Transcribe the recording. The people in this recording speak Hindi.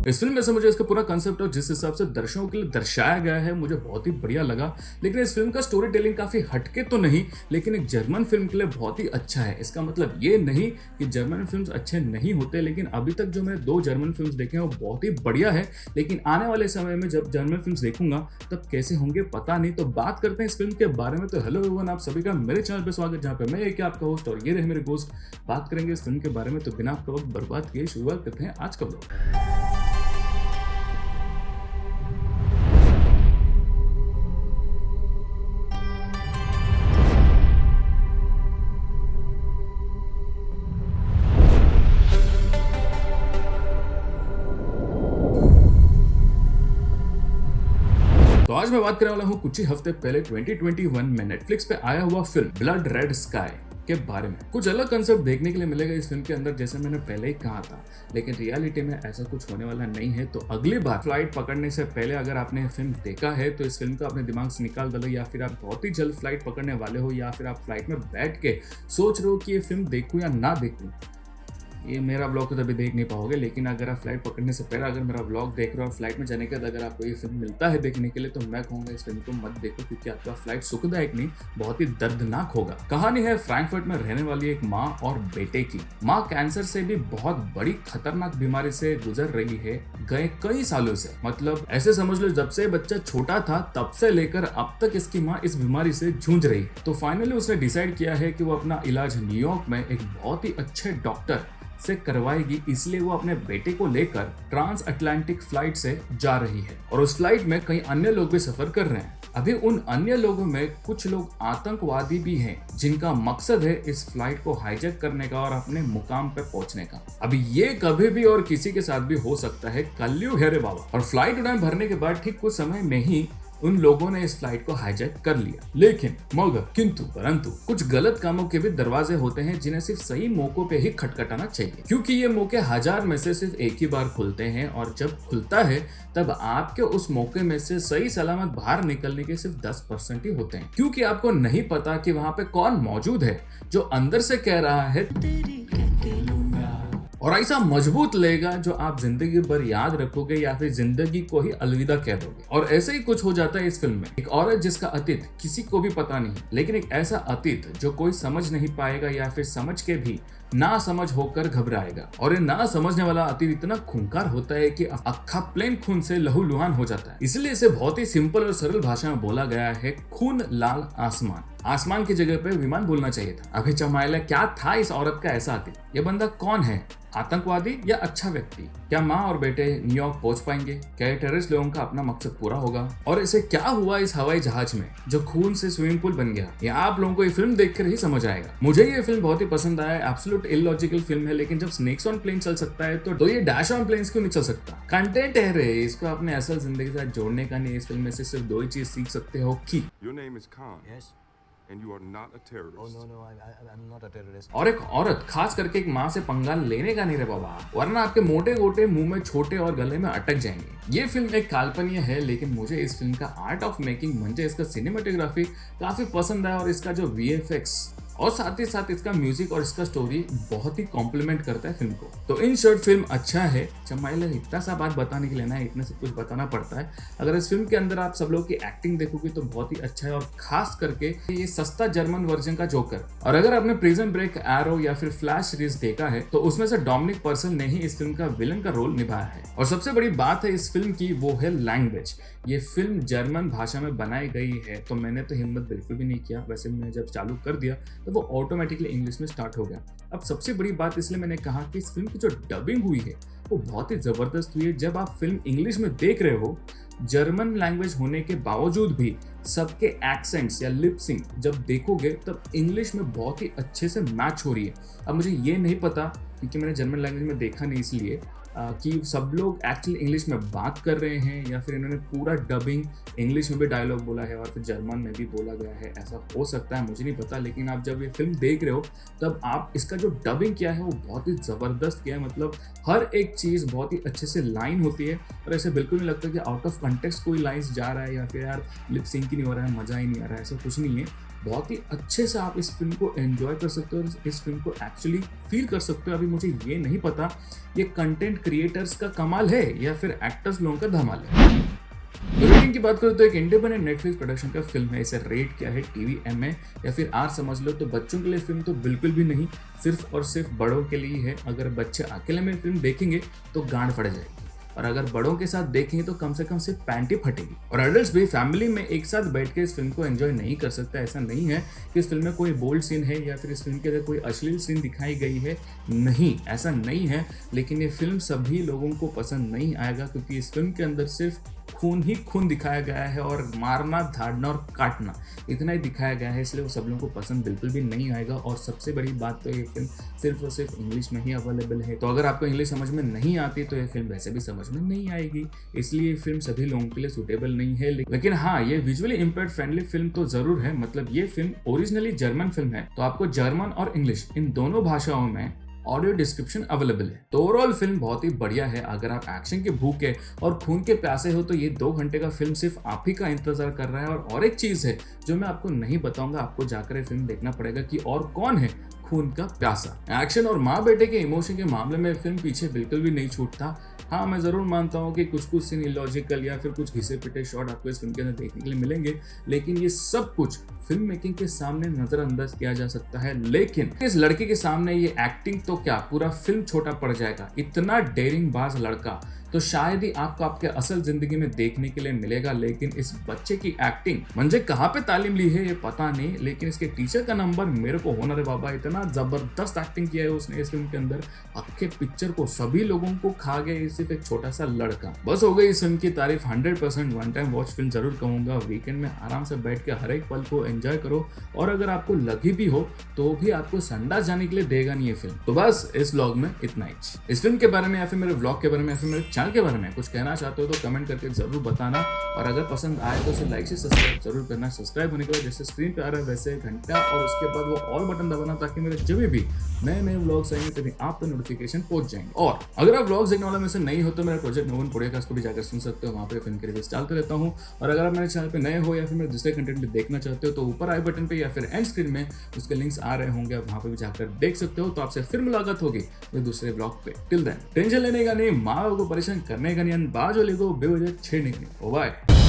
इस फिल्म में से मुझे इसका पूरा कंसेप्ट और जिस हिसाब से दर्शकों के लिए दर्शाया गया है मुझे बहुत ही बढ़िया लगा। लेकिन इस फिल्म का स्टोरी टेलिंग काफी हटके तो नहीं, लेकिन एक जर्मन फिल्म के लिए बहुत ही अच्छा है। इसका मतलब ये नहीं कि जर्मन फिल्म्स अच्छे नहीं होते, लेकिन अभी तक जो मैंने 2 जर्मन फिल्म्स देखे हैं वो बहुत ही बढ़िया है। लेकिन आने वाले समय में जब जर्मन फिल्म्स देखूंगा तब कैसे होंगे पता नहीं। तो बात करते हैं इस फिल्म के बारे में। तो हेलो एवरीवन, आप सभी का मेरे चैनल पे स्वागत, जहाँ पे मैं एक आपका होस्ट और ये रहे मेरे दोस्त। बात करेंगे इस फिल्म के बारे में। तो बिना आपका वक्त बर्बाद किए शुरुआत करते हैं आज का व्लॉग। तो आज मैं बात करने वाला हूँ कुछ ही हफ्ते पहले 2021 में नेटफ्लिक्स पे आया हुआ फिल्म ब्लड रेड स्काई के बारे में। कुछ अलग कंसेप्ट देखने के लिए मिलेगा इस फिल्म के अंदर, जैसे मैंने पहले ही कहा था, लेकिन रियलिटी में ऐसा कुछ होने वाला नहीं है। तो अगली बार फ्लाइट पकड़ने से पहले अगर आपने फिल्म देखा है तो इस फिल्म को अपने दिमाग से निकाल दो, या फिर आप बहुत ही जल्द फ्लाइट पकड़ने वाले हो, या फिर आप फ्लाइट में बैठ के सोच रहे हो कि ये फिल्म देखूं या ना देखूं। ये मेरा ब्लॉग तो तभी देख नहीं पाओगे, लेकिन अगर आप फ्लाइट पकड़ने से पहले अगर मेरा ब्लॉग देख रहे हो और फ्लाइट में जाने के बाद अगर आपको ये फिल्म मिलता है देखने के लिए, तो मैं कहूँगा इस फिल्म को मत देखो, क्योंकि आपका फ्लाइट सुखदायक नहीं, बहुत ही दर्दनाक होगा। कहानी है फ्रैंकफर्ट में रहने वाली एक माँ और बेटे की। माँ कैंसर से भी बहुत बड़ी खतरनाक बीमारी से गुजर रही है गए कई सालों से। मतलब ऐसे समझ लो, जब से बच्चा छोटा था तब से लेकर अब तक इसकी माँ इस बीमारी से जूझ रही है। तो फाइनली उसने डिसाइड किया है कि वो अपना इलाज न्यूयॉर्क में एक बहुत ही अच्छे डॉक्टर से करवाएगी, इसलिए वो अपने बेटे को लेकर ट्रांस अटलांटिक फ्लाइट से जा रही है। और उस फ्लाइट में कई अन्य लोग भी सफर कर रहे हैं। अभी उन अन्य लोगों में कुछ लोग आतंकवादी भी हैं, जिनका मकसद है इस फ्लाइट को हाईजैक करने का और अपने मुकाम पे पहुंचने का। अभी ये कभी भी और किसी के साथ भी हो सकता है, कलयुग है रे बाबा। और फ्लाइट उड़ान भरने के बाद ठीक कुछ समय में ही उन लोगों ने इस फ्लाइट को हाईजैक कर लिया। लेकिन मगर किंतु परंतु कुछ गलत कामों के भी दरवाजे होते हैं, जिन्हें सिर्फ सही मौकों पे ही खटखटाना चाहिए, क्योंकि ये मौके 1000 में से सिर्फ एक ही बार खुलते हैं। और जब खुलता है तब आपके उस मौके में से सही सलामत बाहर निकलने के सिर्फ 10% ही होते हैं, क्योंकि आपको नहीं पता कि वहां पे कौन मौजूद है जो अंदर से कह रहा है और ऐसा मजबूत लेगा जो आप जिंदगी भर याद रखोगे, या फिर जिंदगी को ही अलविदा कह दोगे। और ऐसे ही कुछ हो जाता है इस फिल्म में। एक औरत जिसका अतीत किसी को भी पता नहीं, लेकिन एक ऐसा अतीत जो कोई समझ नहीं पाएगा, या फिर समझ के भी ना समझ होकर घबराएगा। और ये ना समझने वाला अतीत इतना खूंखार होता है कि अक्खा प्लेन खून से लहूलुहान हो जाता है। इसलिए इसे बहुत ही सिंपल और सरल भाषा में बोला गया है, खून लाल आसमान। आसमान की जगह पे विमान बोलना चाहिए था। अभी चमाइला क्या था इस औरत का ऐसा अतीत? ये बंदा कौन है, आतंकवादी या अच्छा व्यक्ति? क्या माँ और बेटे न्यूयॉर्क पहुंच पाएंगे? क्या ये टेररिस्ट लोगों का अपना मकसद पूरा होगा? और इसे क्या हुआ इस हवाई जहाज में जो खून से स्विमिंग पूल बन गया? ये आप लोगों को ये फिल्म देखकर ही समझ आएगा। मुझे ये फिल्म बहुत ही पसंद आया। एब्सोल्यूट इलॉजिकल फिल्म है, लेकिन जब स्नेक्स ऑन प्लेन चल सकता है तो ये डैश ऑन प्लेन्स क्यों नहीं चल सकता? कंटेंट है रे, इसको अपने असल जिंदगी के साथ जोड़ने का नहीं। इस फिल्म में से सिर्फ 2 ही चीज सीख सकते हो कि Your name is Khan. Yes. And you are not a terrorist. Oh no, I'm not a terrorist. और एक औरत, खास करके एक माँ से पंगा लेने का नहीं रे बाबा, वरना आपके मोटे गोटे मुंह में छोटे और गले में अटक जाएंगे। ये फिल्म एक काल्पनिक है, लेकिन मुझे इस फिल्म का आर्ट ऑफ मेकिंग, म्हणजे इसका सिनेमेटोग्राफी काफी पसंद आया, और इसका जो VFX और साथ ही साथ इसका म्यूजिक और इसका स्टोरी बहुत ही कॉम्प्लीमेंट करता है फिल्म को। तो इन शॉर्ट फिल्म अच्छा है। चमाइला इतना सा बात बताने के लिए ना, इतने से कुछ बताना पड़ता है। अगर इस फिल्म के अंदर आप सब लोग की एक्टिंग देखोगे तो बहुत ही अच्छा है, और खास करके ये सस्ता जर्मन वर्जन का जोकर। और अगर आपने प्रिजन ब्रेक, एरो या फिर फ्लैश सीरीज देखा है तो उसमें से डोमिनिक पर्सन ने ही इस फिल्म का विलन का रोल निभाया है। और सबसे बड़ी बात है इस फिल्म की, वो है लैंग्वेज। ये फिल्म जर्मन भाषा में बनाई गई है, तो मैंने तो हिम्मत बिल्कुल भी नहीं किया। वैसे मैंने जब चालू कर दिया तो वो ऑटोमेटिकली इंग्लिश में स्टार्ट हो गया। अब सबसे बड़ी बात इसलिए मैंने कहा कि इस फिल्म की जो डबिंग हुई है वो बहुत ही जबरदस्त हुई है। जब आप फिल्म इंग्लिश में देख रहे हो, जर्मन लैंग्वेज होने के बावजूद भी सबके एक्सेंट्स या लिप सिंक जब देखोगे तब इंग्लिश में बहुत ही अच्छे से मैच हो रही है। अब मुझे ये नहीं पता, क्योंकि मैंने जर्मन लैंग्वेज में देखा नहीं, इसलिए कि सब लोग एक्चुअली इंग्लिश में बात कर रहे हैं, या फिर इन्होंने पूरा डबिंग इंग्लिश में भी डायलॉग बोला है और फिर जर्मन में भी बोला गया है। ऐसा हो सकता है, मुझे नहीं पता। लेकिन आप जब ये फिल्म देख रहे हो तब आप इसका जो डबिंग किया है वो बहुत ही ज़बरदस्त किया है। मतलब हर एक चीज़ बहुत ही अच्छे से लाइन होती है, और ऐसे बिल्कुल नहीं लगता कि आउट ऑफ कंटेक्स्ट कोई लाइन्स जा रहा है, या फिर यार लिप सिंक ही नहीं हो रहा है, मज़ा ही नहीं आ रहा है। ऐसा कुछ नहीं है। बहुत ही अच्छे से आप इस फिल्म को एंजॉय कर सकते हो और इस फिल्म को एक्चुअली फील कर सकते हो। अभी मुझे ये नहीं पता ये कंटेंट क्रिएटर्स का कमाल है या फिर एक्टर्स लोगों का धमाल है। रेटिंग की बात करें तो एक इंडिपेंडेंट नेटफ्लिक्स प्रोडक्शन का फिल्म है। इसे रेट क्या है, TVMA या फिर R समझ लो। तो बच्चों के लिए फिल्म तो बिल्कुल भी नहीं, सिर्फ और सिर्फ बड़ों के लिए है। अगर बच्चे अकेले में फिल्म देखेंगे तो गांड फट जाएगी, और अगर बड़ों के साथ देखेंगे तो कम से कम सिर्फ पैंटी फटेगी। और एडल्ट्स भी फैमिली में एक साथ बैठ के इस फिल्म को एंजॉय नहीं कर सकता। ऐसा नहीं है कि इस फिल्म में कोई बोल्ड सीन है या फिर इस फिल्म के अंदर कोई अश्लील सीन दिखाई गई है, नहीं, ऐसा नहीं है। लेकिन ये फिल्म सभी लोगों को पसंद नहीं आएगा, क्योंकि इस फिल्म के अंदर सिर्फ खून ही खून दिखाया गया है और मारना, धाड़ना और काटना इतना ही दिखाया गया है, इसलिए वो सब लोगों को पसंद बिल्कुल भी नहीं आएगा। और सबसे बड़ी बात तो ये फिल्म सिर्फ और सिर्फ इंग्लिश में ही अवेलेबल है। तो अगर आपको इंग्लिश समझ में नहीं आती तो ये फिल्म वैसे भी समझ में नहीं आएगी, इसलिए ये फिल्म सभी लोगों के लिए सूटेबल नहीं है। लेकिन हाँ, ये विजुअली इम्पेयर्ड फ्रेंडली फिल्म तो जरूर है। मतलब ये फिल्म ओरिजिनली जर्मन फिल्म है, तो आपको जर्मन और इंग्लिश इन दोनों भाषाओं में ऑडियो डिस्क्रिप्शन अवेलेबल है। तो ओवरऑल फिल्म बहुत ही बढ़िया है। अगर आप एक्शन के भूखे और खून के प्यासे हो तो ये 2 घंटे का फिल्म सिर्फ आप ही का इंतजार कर रहा है। और एक चीज है जो मैं आपको नहीं बताऊंगा, आपको जाकर ये फिल्म देखना पड़ेगा कि और कौन है खून का प्यासा। एक्शन और माँ बेटे के इमोशन के मामले में फिल्म पीछे बिल्कुल भी नहीं छूटता। हाँ, मैं जरूर मानता हूँ कि कुछ सीन इलॉजिकल या फिर कुछ घिसे पिटे शॉट आपको इस फिल्म के अंदर देखने के लिए मिलेंगे, लेकिन ये सब कुछ फिल्म मेकिंग के सामने नजरअंदाज किया जा सकता है। लेकिन इस लड़के के सामने ये एक्टिंग तो क्या, पूरा फिल्म छोटा पड़ जाएगा। इतना डेयरिंग बाज लड़का तो शायद ही आपको आपके असल जिंदगी में देखने के लिए मिलेगा। लेकिन इस बच्चे की एक्टिंग, मुझे कहाँ पे तालीम ली है ये पता नहीं, लेकिन इसके टीचर का नंबर मेरे को होना रे बाबा। इतना जबरदस्त एक्टिंग किया है उसने इस फिल्म के अंदर, आखे पिक्चर को सभी लोगों को खा गया सिर्फ एक छोटा सा लड़का। बस हो गई इस फिल्म की तारीफ। 100% वन टाइम वॉच फिल्म जरूर कहूंगा। वीकेंड में आराम से बैठ के हर एक पल को एंजॉय करो, और अगर आपको लगी भी हो तो भी आपको संडास जाने के लिए देगा नहीं ये फिल्म। तो बस इस व्लॉग में इतना ही। इस फिल्म के बारे में या फिर मेरे व्लॉग के बारे में या फिर मेरे चैनल के बारे में कुछ कहना चाहते हो तो कमेंट करके जरूर बताना। और अगर पसंद आए तो उसे लाइक से सब्सक्राइब जरूर करना। सब्सक्राइब होने के बाद जैसे स्क्रीन पे आ रहा है वैसे घंटा और उसके बाद वो ऑल बटन दबाना, ताकि मेरे जब भी नए नए व्लॉग्स आएंगे तभी आप तक नोटिफिकेशन पहुंच जाएंगे। और अगर आप व्लॉग्स देखने वाले में से नहीं हो तो मेरा प्रोजेक्ट नोवन पॉडकास्ट को भी जाकर सुन सकते हो, वहाँ पे फिल्म के रिव्यूज डालते रहता हूँ। और अगर आप मेरे चैनल पे नए हो या फिर मेरे दूसरे कंटेंट भी देखना चाहते हो तो ऊपर आई बटन पे या फिर एंड स्क्रीन में उसके लिंक्स आ रहे होंगे, आप वहाँ पे भी जाकर देख सकते हो। तो आपसे फिर मुलाकात होगी दूसरे ब्लॉग पे। टिल देन टेंशन लेने का नहीं, माँ बाप को परेशान करने का नहीं, बाजू को बेवजह छेड़ने का नहीं। बाय।